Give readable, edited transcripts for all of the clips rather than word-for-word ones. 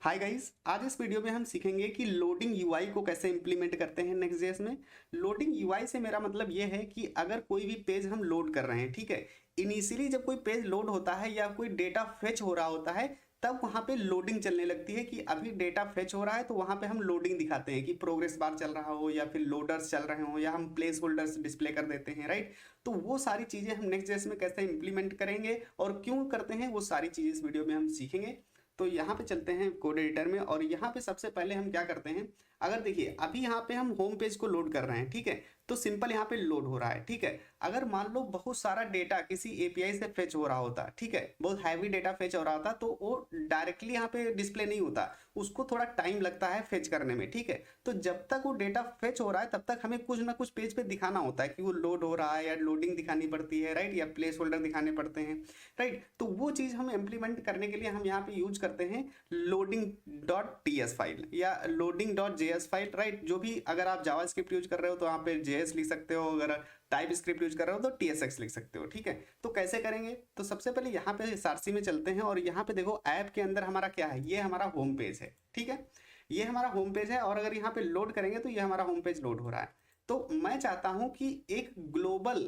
Hi guys, आज इस video में हम सीखेंगे कि लोडिंग यूआई को कैसे इंप्लीमेंट करते हैं नेक्स्ट.जेएस में। लोडिंग यूआई से मेरा मतलब ये है कि अगर कोई भी पेज हम लोड कर रहे हैं, ठीक है, इनिशियली जब कोई पेज लोड होता है या कोई डेटा फेच हो रहा होता है, तब वहाँ पे लोडिंग चलने लगती है कि अभी डेटा फेच हो रहा है, तो वहाँ पे हम लोडिंग दिखाते हैं कि प्रोग्रेस बार चल रहा हो या फिर लोडर्स चल रहे हो या हम प्लेस होल्डर्स डिस्प्ले कर देते हैं, राइट। तो वो सारी चीज़ें हम नेक्स्ट.जेएस में कैसे इंप्लीमेंट करेंगे और क्यों करते हैं, वो सारी चीज़ें इस वीडियो में हम सीखेंगे। तो यहाँ पे चलते हैं कोड एडिटर में और यहाँ पे सबसे पहले हम क्या करते हैं, अगर देखिए अभी यहाँ पे हम होम पेज को लोड कर रहे हैं, ठीक है, तो सिंपल यहाँ पे लोड हो रहा है, ठीक है। अगर मान लो बहुत सारा डेटा किसी एपीआई से फेच हो रहा होता, ठीक है, बहुत हैवी डेटा फेच हो रहा होता, तो वो डायरेक्टली यहाँ पे डिस्प्ले नहीं होता, उसको थोड़ा टाइम लगता है फेच करने में, ठीक है। तो जब तक वो डेटा फेच हो रहा है तब तक हमें कुछ ना कुछ पेज पे दिखाना होता है कि वो लोड हो रहा है, या लोडिंग दिखानी पड़ती है, राइट, या प्लेस होल्डर दिखाने पड़ते हैं, राइट। तो वो चीज़ हम इम्प्लीमेंट करने के लिए हम यहाँ पे यूज करते हैं लोडिंग डॉट टीएस फाइल या loading dot JS file, right. जो भी अगर आप जावास्क्रिप्ट यूज कर रहे हो तो वहाँ पे जेएस लिख सकते हो, अगर टाइप स्क्रिप्ट यूज कर रहे हो तो टीएसएक्स लिख सकते हो, ठीक है। तो कैसे करेंगे, तो सबसे पहले यहाँ पे सारसी में चलते हैं और यहाँ पे देखो ऐप के अंदर हमारा क्या है, ये हमारा होम पेज है, ठीक है, ये हमारा होम पेज है। और अगर यहाँ पे लोड करेंगे तो ये हमारा होम पेज लोड हो रहा है। तो मैं चाहता हूं कि एक ग्लोबल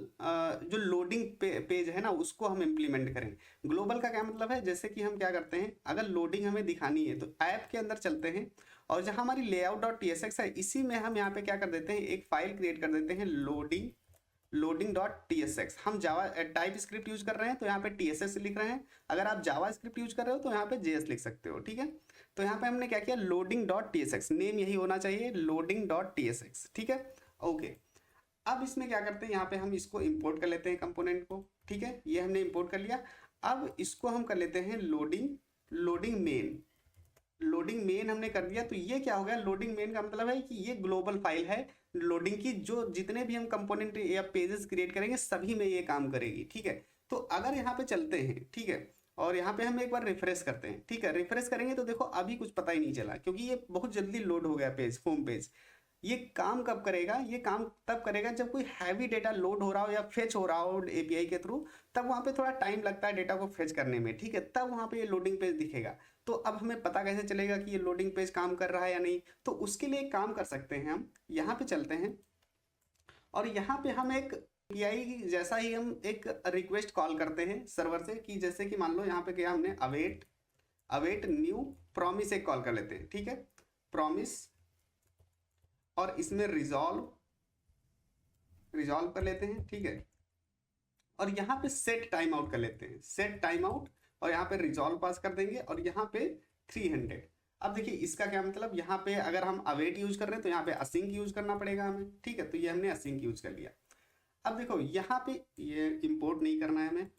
जो लोडिंग पेज है ना, उसको हम इम्प्लीमेंट करें। ग्लोबल का क्या मतलब है, जैसे कि हम क्या करते हैं, अगर लोडिंग हमें दिखानी है तो ऐप के अंदर चलते हैं और जहां हमारी लेआउट डॉट टीएसएक्स है, इसी में हम यहाँ पे क्या कर देते हैं, एक फाइल क्रिएट कर देते हैं लोडिंग डॉट टीएसएक्स। हम जावा टाइप स्क्रिप्ट यूज कर रहे हैं तो यहाँ पे टीएसएक्स लिख रहे हैं, अगर आप जावा स्क्रिप्ट यूज कर रहे हो तो यहाँ पे जेएस लिख सकते हो, ठीक है। तो यहाँ पे हमने क्या किया, लोडिंग डॉट टीएसएक्स, नेम यही होना चाहिए, लोडिंग डॉट टीएसएक्स, ठीक है, ओके। अब इसमें क्या करते हैं, यहाँ पे हम इसको इंपोर्ट कर लेते हैं कंपोनेंट को, ठीक है, ये हमने इंपोर्ट कर लिया। अब इसको हम कर लेते हैं लोडिंग मेन हमने कर दिया। तो ये क्या हो गया, लोडिंग मेन का मतलब है कि ये ग्लोबल फाइल है लोडिंग की, जो जितने भी हम कंपोनेंट या पेजेस क्रिएट करेंगे सभी में ये काम करेगी, ठीक है। तो अगर यहाँ पे चलते हैं, ठीक है, और यहाँ पे हम एक बार रिफ्रेश करते हैं, ठीक है, रिफ्रेश करेंगे तो देखो अभी कुछ पता ही नहीं चला क्योंकि ये बहुत जल्दी लोड हो गया पेज, होम पेज। ये काम कब करेगा, ये काम तब करेगा जब कोई हैवी डेटा लोड हो रहा हो या फेच हो रहा हो एपीआई के थ्रू, तब वहाँ पे थोड़ा टाइम लगता है डेटा को फेच करने में, ठीक है, तब वहाँ पे ये लोडिंग पेज दिखेगा। तो अब हमें पता कैसे चलेगा कि ये लोडिंग पेज काम कर रहा है या नहीं, तो उसके लिए एक काम कर सकते हैं, हम यहाँ पे चलते हैं और यहाँ पे हम एक एपीआई जैसा ही हम एक रिक्वेस्ट कॉल करते हैं सर्वर से, कि जैसे कि मान लो यहाँ पे क्या हमने अवेट न्यू प्रॉमिस एक कॉल कर लेते हैं, ठीक है, प्रॉमिस, और इसमें रिजॉल्व कर लेते हैं, ठीक है, और यहाँ पे सेट टाइम आउट कर लेते हैं, सेट टाइम आउट, और यहाँ पे रिजॉल्व पास कर देंगे और यहाँ पे 300। अब देखिए इसका क्या मतलब, यहाँ पे अगर हम अवेट यूज कर रहे हैं तो यहाँ पे असिंक यूज करना पड़ेगा हमें, ठीक है, तो ये हमने असिंक यूज कर लिया। अब देखो यहाँ पे ये इंपोर्ट नहीं करना है हमें,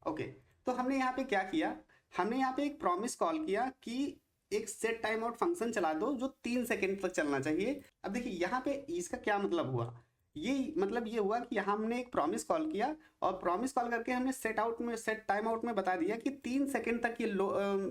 ओके। तो हमने यहाँ पे क्या किया, हमने यहाँ पे एक प्रॉमिस कॉल किया कि एक सेट टाइम आउट फंक्शन चला दो जो 3 सेकंड तक चलना चाहिए। अब देखिए यहाँ पे इसका क्या मतलब हुआ, ये मतलब ये हुआ कि हमने एक प्रॉमिस कॉल किया और प्रॉमिस कॉल करके हमने सेट टाइम आउट में बता दिया कि 3 सेकंड तक ये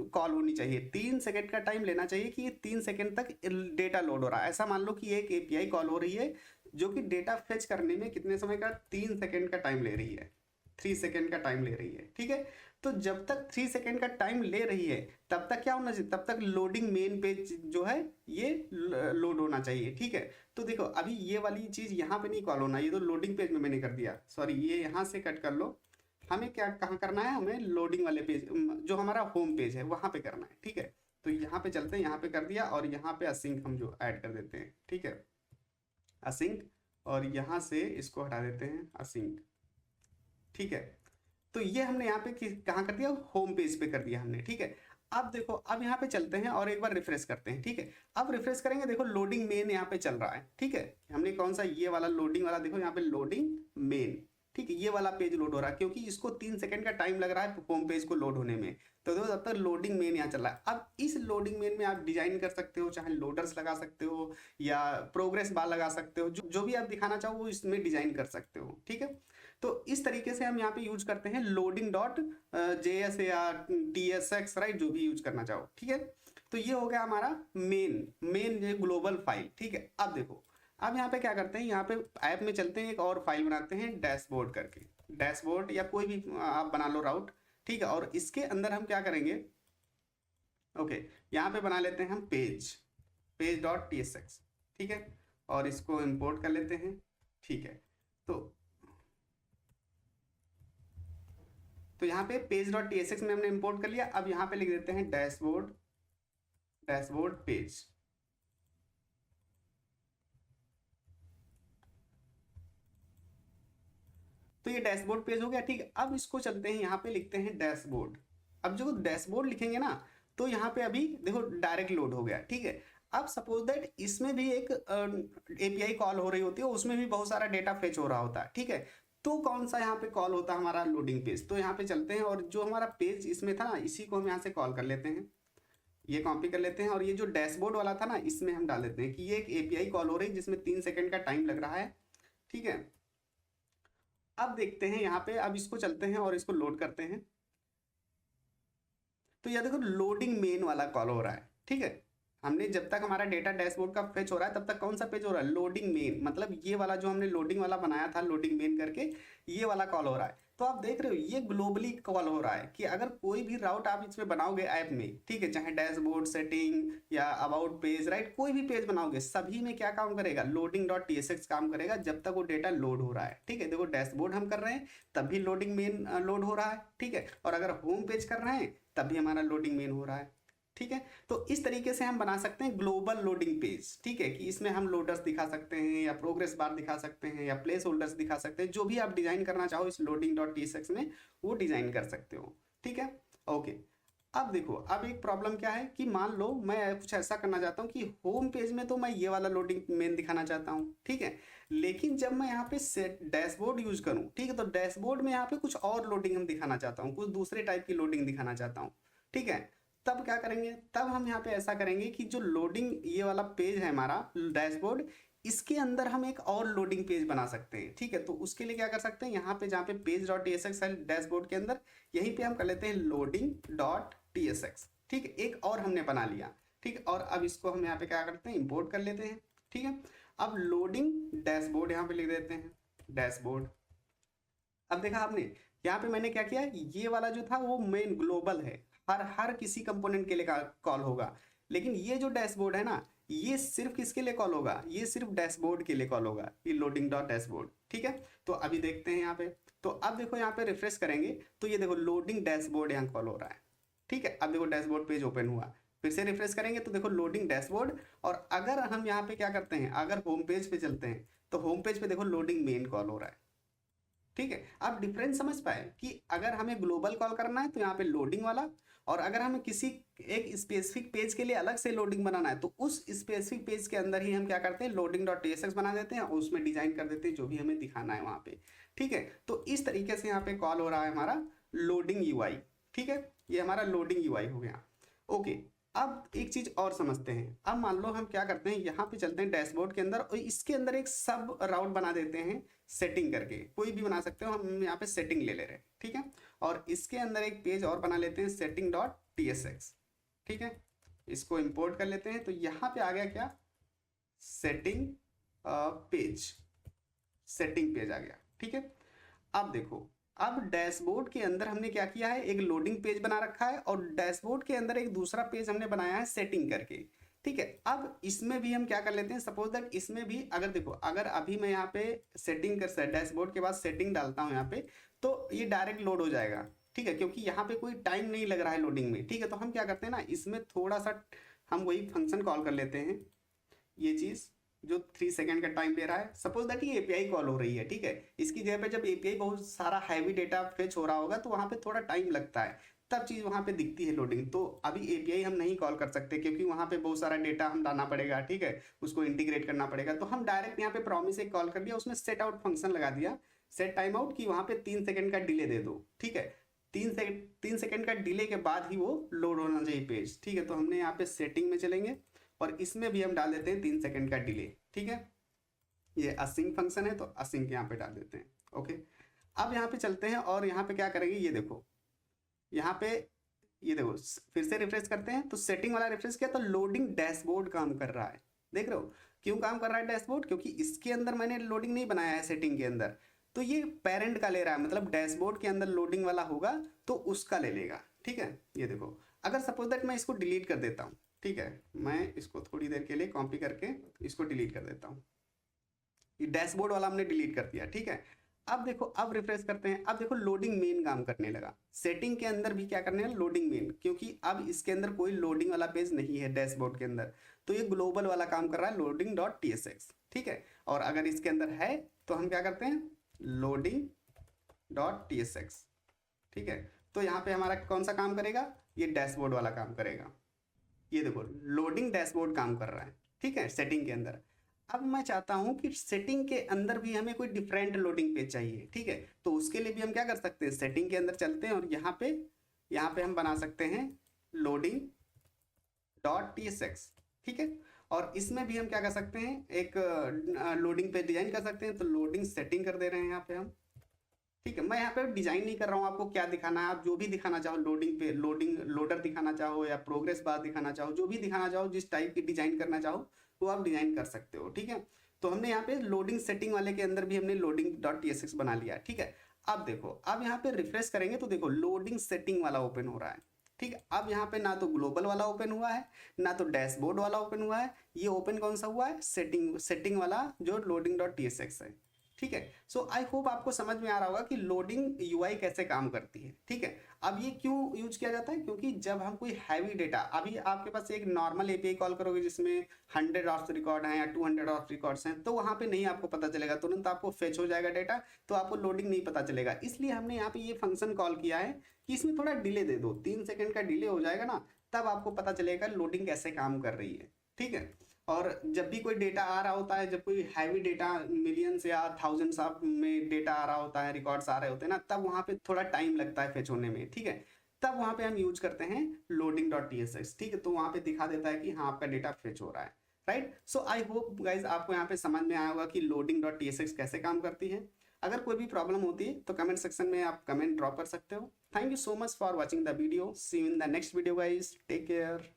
कॉल होनी चाहिए, 3 सेकंड का टाइम लेना चाहिए कि ये 3 सेकंड तक डेटा लोड हो रहा है। ऐसा मान लो कि एक एपीआई कॉल हो रही है जो कि डेटा फेच करने में कितने समय का, 3 सेकंड का टाइम ले रही है, 3 सेकंड का टाइम ले रही है, ठीक है। तो जब तक 3 सेकंड का टाइम ले रही है तब तक क्या होना चाहिए, तब तक लोडिंग मेन पेज जो है ये लोड होना चाहिए, ठीक है। तो देखो अभी ये वाली चीज यहाँ पे नहीं कॉल होना, ये तो लोडिंग पेज में मैंने कर दिया, सॉरी ये यहाँ से कट कर लो। हमें क्या कहाँ करना है, हमें लोडिंग वाले पेज जो हमारा होम पेज है वहां पे करना है, ठीक है। तो यहाँ पे चलते हैं, यहाँ पे कर दिया और यहाँ पे असिंक हम जो ऐड कर देते हैं, ठीक है, असिंक, और यहाँ से इसको हटा देते हैं असिंक, ठीक है। तो ये हमने यहाँ पे कहाँ कर दिया, होम पेज पे कर दिया हमने, ठीक है। अब देखो अब यहाँ पे चलते हैं और एक बार रिफ्रेश करते हैं, ठीक है। अब रिफ्रेश करेंगे, देखो लोडिंग मेन यहाँ पे चल रहा है, ठीक है। हमने कौन सा, ये वाला लोडिंग वाला, देखो यहाँ पे लोडिंग मेन, ठीक है, ये वाला पेज लोड हो रहा है क्योंकि इसको 3 सेकंड का टाइम लग रहा है होम पेज को लोड होने में। तो देखो तब तक लोडिंग मेन यहाँ चल रहा है। अब इस लोडिंग मेन में आप डिजाइन कर सकते हो, चाहे लोडर्स लगा सकते हो या प्रोग्रेस बार लगा सकते हो, जो भी आप दिखाना चाहो वो इसमें डिजाइन कर सकते हो, ठीक है। तो इस तरीके से हम यहाँ पे यूज करते हैं लोडिंग डॉट जेएस या टीएसएक्स, राइट, जो भी यूज करना चाहो, ठीक है। तो ये हो गया हमारा मेन ग्लोबल फाइल, ठीक है। अब देखो अब यहाँ पे क्या करते हैं, यहाँ पे ऐप में चलते हैं, एक और फाइल बनाते हैं डैशबोर्ड करके, डैशबोर्ड या कोई भी आप बना लो राउट, ठीक है। और इसके अंदर हम क्या करेंगे, ओके, यहाँ पे बना लेते हैं हम page dot T S x, ठीक है, और इसको इंपोर्ट कर लेते हैं, ठीक है। तो यहाँ पे page dot T S x में हमने इंपोर्ट कर लिया। अब यहाँ पे लिख देते हैं डैशबोर्ड पेज। तो ये डैशबोर्ड पेज हो गया, ठीक है। अब इसको चलते हैं, यहाँ पे लिखते हैं डैशबोर्ड। अब जो डैशबोर्ड लिखेंगे ना, तो यहाँ पे अभी देखो डायरेक्ट लोड हो गया, ठीक है। अब सपोज दैट इसमें भी एक एपीआई कॉल हो रही होती है, उसमें भी बहुत सारा डेटा फेच हो रहा होता है, ठीक है। तो कौन सा यहाँ पे कॉल होता है? हमारा लोडिंग पेज। तो यहाँ पे चलते हैं और जो हमारा पेज इसमें था ना, इसी को हम यहाँ से कॉल कर लेते हैं, ये कॉपी कर लेते हैं, और ये जो डैशबोर्ड वाला था ना, इसमें हम डाल देते हैं कि ये एक एपीआई कॉल हो रही है जिसमें 3 सेकंड का टाइम लग रहा है, ठीक है। अब देखते हैं यहाँ पे, अब इसको चलते हैं और इसको लोड करते हैं। तो यह देखो लोडिंग मेन वाला कॉल हो रहा है, ठीक है। हमने जब तक हमारा डेटा डैशबोर्ड का फेच हो रहा है, तब तक कौन सा पेज हो रहा है? लोडिंग मेन, मतलब ये वाला जो हमने लोडिंग वाला बनाया था, लोडिंग मेन करके, ये वाला कॉल हो रहा है। तो आप देख रहे हो ये ग्लोबली कॉल हो रहा है कि अगर कोई भी राउट आप इसमें बनाओगे ऐप में, ठीक है, चाहे डैशबोर्ड, सेटिंग या अबाउट पेज, राइट, कोई भी पेज बनाओगे, सभी में क्या काम करेगा? Loading dot T S x काम करेगा जब तक वो डेटा लोड हो रहा है, ठीक है। देखो डैशबोर्ड हम कर रहे हैं तब भी लोडिंग मेन लोड हो रहा है, ठीक है, और अगर होम पेज कर रहे हैं तब भी हमारा लोडिंग मेन हो रहा है, ठीक है। तो इस तरीके से हम बना सकते हैं ग्लोबल लोडिंग पेज, ठीक है, कि इसमें हम लोडर्स दिखा सकते हैं या प्रोग्रेस बार दिखा सकते हैं या प्लेस होल्डर्स दिखा सकते हैं, जो भी आप डिजाइन करना चाहो इस loading dot T S x में वो डिजाइन कर सकते हो, ठीक है। ओके, अब देखो, अब एक प्रॉब्लम क्या है कि मान लो मैं कुछ ऐसा करना चाहता हूँ कि होम पेज में तो मैं ये वाला लोडिंग मेन दिखाना चाहता हूँ, ठीक है, लेकिन जब मैं यहाँ पे सेट डैशबोर्ड यूज करूँ, ठीक है, तो डैशबोर्ड में यहाँ पे कुछ और लोडिंग हम दिखाना चाहता हूँ, कुछ दूसरे टाइप की लोडिंग दिखाना चाहता हूँ, ठीक है। तब क्या करेंगे? तब हम यहाँ पे ऐसा करेंगे कि जो लोडिंग ये वाला पेज है हमारा डैशबोर्ड, इसके अंदर हम एक और लोडिंग पेज बना सकते हैं, ठीक है। तो उसके लिए क्या कर सकते हैं? यहाँ पे जहाँ पे page dot T S x है डैशबोर्ड के अंदर, यहीं पे हम कर लेते हैं loading dot T S x, ठीक है, एक और हमने बना लिया, ठीक है। और अब इसको हम यहाँ पे क्या करते हैं? इंपोर्ट कर लेते हैं, ठीक है। अब लोडिंग डैशबोर्ड यहाँ पे लिख देते हैं, डैशबोर्ड। अब देखा आपने, यहाँ पे मैंने क्या किया, ये वाला जो था वो मेन ग्लोबल है, हर हर किसी कंपोनेंट के लिए कॉल होगा, लेकिन ये जो डैशबोर्ड है ना, ये सिर्फ किसके लिए कॉल होगा? ये सिर्फ डैशबोर्ड के लिए कॉल होगा, ये लोडिंग डॉट डैशबोर्ड, ठीक है। तो अभी देखते हैं यहाँ पे, तो अब देखो यहाँ पे रिफ्रेश करेंगे तो ये देखो लोडिंग डैशबोर्ड यहाँ कॉल हो रहा है, ठीक है। अब देखो डैशबोर्ड पेज ओपन हुआ, फिर से रिफ्रेश करेंगे तो देखो लोडिंग डैशबोर्ड। और अगर हम यहाँ पे क्या करते हैं, अगर होम पेज पे चलते हैं तो होम पेज पे देखो लोडिंग मेन कॉल हो रहा है, ठीक है। आप डिफरेंस समझ पाए कि अगर हमें ग्लोबल कॉल करना है तो यहाँ पे लोडिंग वाला, और अगर हमें किसी एक स्पेसिफिक पेज के लिए अलग से लोडिंग बनाना है तो उस स्पेसिफिक पेज के अंदर ही हम क्या करते हैं? Loading dot T S x बना देते हैं और उसमें डिजाइन कर देते हैं जो भी हमें दिखाना है वहाँ पे, ठीक है। तो इस तरीके से यहाँ पे कॉल हो रहा है हमारा लोडिंग यूआई, ठीक है, ये हमारा लोडिंग यूआई हो गया। ओके, अब एक चीज और समझते हैं। अब मान लो हम क्या करते हैं, यहाँ पे चलते हैं डैशबोर्ड के अंदर और इसके अंदर एक सब राउट बना देते हैं सेटिंग करके, कोई भी बना सकते हो, हम यहाँ पे सेटिंग ले ले रहे हैं, ठीक है। और इसके अंदर एक पेज और बना लेते हैं setting dot T S x, ठीक है। इसको इंपोर्ट कर लेते हैं, तो यहाँ पे आ गया क्या? सेटिंग पेज, सेटिंग पेज आ गया, ठीक है। अब देखो, अब डैशबोर्ड के अंदर हमने क्या किया है? एक लोडिंग पेज बना रखा है और डैशबोर्ड के अंदर एक दूसरा पेज हमने बनाया है सेटिंग करके, ठीक है। अब इसमें भी हम क्या कर लेते हैं, सपोज दैट इसमें भी अगर देखो, अगर अभी मैं यहाँ पे सेटिंग कर डैशबोर्ड के बाद सेटिंग डालता हूँ यहाँ पे, तो ये डायरेक्ट लोड हो जाएगा, ठीक है, क्योंकि यहाँ पे कोई टाइम नहीं लग रहा है लोडिंग में, ठीक है। तो हम क्या करते हैं ना, इसमें थोड़ा सा हम वही फंक्शन कॉल कर लेते हैं, ये चीज़ जो 3 सेकंड का टाइम ले रहा है, सपोज दैट ये एपीआई कॉल हो रही है, ठीक है। इसकी जगह पे जब एपीआई बहुत सारा हैवी डेटा फेच हो रहा होगा तो वहाँ पे थोड़ा टाइम लगता है, तब चीज़ वहाँ पे दिखती है लोडिंग। तो अभी एपीआई हम नहीं कॉल कर सकते क्योंकि वहाँ पे बहुत सारा डेटा हम डालना पड़ेगा, ठीक है, उसको इंटीग्रेट करना पड़ेगा। तो हम डायरेक्ट यहाँ पे प्रॉमिस एक कॉल कर दिया, उसमें सेट आउट फंक्शन लगा दिया, सेट टाइम आउट की वहाँ पे 3 सेकंड का डिले दे दो, ठीक है। 3 सेकंड का डिले के बाद ही वो लोड होना चाहिए पेज, ठीक है। तो हमने यहाँ पे सेटिंग में चलेंगे और इसमें भी हम डाल देते हैं 3 सेकंड का डिले, ठीक है। ये असिंक फंक्शन है तो असिंक यहाँ पे डाल देते हैं, ओके। अब यहाँ पे चलते हैं और यहाँ पे क्या करेंगे, ये देखो यहाँ पे, ये देखो फिर से रिफ्रेश करते हैं तो सेटिंग वाला रिफ्रेश किया तो लोडिंग डैशबोर्ड काम कर रहा है, देख रहे हो क्यों काम कर रहा है डैशबोर्ड? क्योंकि इसके अंदर मैंने लोडिंग नहीं बनाया है सेटिंग के अंदर, तो ये पेरेंट का ले रहा है, मतलब डैशबोर्ड के अंदर लोडिंग वाला होगा तो उसका ले लेगा, ठीक है। ये देखो अगर सपोज दैट मैं इसको डिलीट कर देता हूँ, ठीक है, मैं इसको थोड़ी देर के लिए कॉपी करके इसको डिलीट कर देता हूँ, ये डैशबोर्ड वाला हमने डिलीट कर दिया, ठीक है। अब देखो, अब रिफ्रेश करते हैं, अब देखो लोडिंग मेन काम करने लगा। सेटिंग के अंदर भी क्या करने है, लोडिंग मेन, क्योंकि अब इसके अंदर कोई लोडिंग वाला पेज नहीं है डैशबोर्ड के अंदर, तो ये ग्लोबल वाला काम कर रहा है, लोडिंग डॉट tsx, ठीक है। और अगर इसके अंदर है तो हम क्या करते हैं, लोडिंग डॉट tsx, ठीक है। तो यहाँ पे हमारा कौन सा काम करेगा, ये डैशबोर्ड वाला काम करेगा। ये देखो लोडिंग डैशबोर्ड काम कर रहा है, ठीक है, सेटिंग के अंदर। अब मैं चाहता हूं कि सेटिंग के अंदर भी हमें कोई डिफरेंट लोडिंग पेज चाहिए, ठीक है। तो उसके लिए भी हम क्या कर सकते हैं, सेटिंग के अंदर चलते हैं और यहाँ पे हम बना सकते हैं लोडिंग डॉट tsx, ठीक है। और इसमें भी हम क्या कर सकते हैं, एक लोडिंग पेज डिजाइन कर सकते हैं। तो लोडिंग सेटिंग कर दे रहे हैं यहाँ पे हम, ठीक है। मैं यहाँ पे डिजाइन नहीं कर रहा हूँ, आपको क्या दिखाना है आप जो भी दिखाना चाहो, लोडिंग पे लोडिंग लोडर दिखाना चाहो या प्रोग्रेस बार दिखाना चाहो, जो भी दिखाना चाहो, जिस टाइप की डिजाइन करना चाहो वो आप डिजाइन कर सकते हो, ठीक है। तो हमने यहाँ पे लोडिंग सेटिंग वाले के अंदर भी हमने लोडिंग डॉट tsx बना लिया, ठीक है। अब देखो, अब यहाँ पे रिफ्रेश करेंगे तो देखो लोडिंग सेटिंग वाला ओपन हो रहा है, ठीक है। अब यहाँ पे ना तो ग्लोबल वाला ओपन हुआ है, ना तो डैशबोर्ड वाला ओपन हुआ है, ये ओपन कौन सा हुआ है, सेटिंग वाला जो लोडिंग डॉट tsx है, ठीक है। सो आई होप आपको समझ में आ रहा होगा कि लोडिंग यूआई कैसे काम करती है, ठीक है। अब ये क्यों यूज किया जाता है, क्योंकि जब हम कोई हैवी डेटा, अभी आपके पास एक नॉर्मल एपीआई कॉल करोगे जिसमें 100 ऑफ रिकॉर्ड हैं या 200 ऑफ रिकॉर्ड्स हैं, तो वहाँ पे नहीं आपको पता चलेगा, तुरंत आपको फेच हो जाएगा डेटा, तो आपको लोडिंग नहीं पता चलेगा। इसलिए हमने यहाँ पे ये फंक्शन कॉल किया है कि इसमें थोड़ा डिले दे दो, 3 सेकेंड का डिले हो जाएगा ना, तब आपको पता चलेगा लोडिंग कैसे काम कर रही है, ठीक है। और जब भी कोई डेटा आ रहा होता है, जब कोई हैवी डेटा मिलियंस या थाउजेंड्स ऑफ में डेटा आ रहा होता है, रिकॉर्ड्स आ रहे होते हैं ना, तब वहाँ पे थोड़ा टाइम लगता है फेच होने में, ठीक है। तब वहाँ पे हम यूज करते हैं लोडिंग डॉट tsx, ठीक है। तो वहाँ पे दिखा देता है कि हाँ आपका डेटा फेच हो रहा है, right. So I hope guys आपको यहाँ पे समझ में आया होगा कि लोडिंग डॉट tsx कैसे काम करती है। अगर कोई भी प्रॉब्लम होती है तो कमेंट सेक्शन में आप कमेंट ड्रॉप कर सकते हो। Thank you so much for watching the video, see you in the next video guys, take care.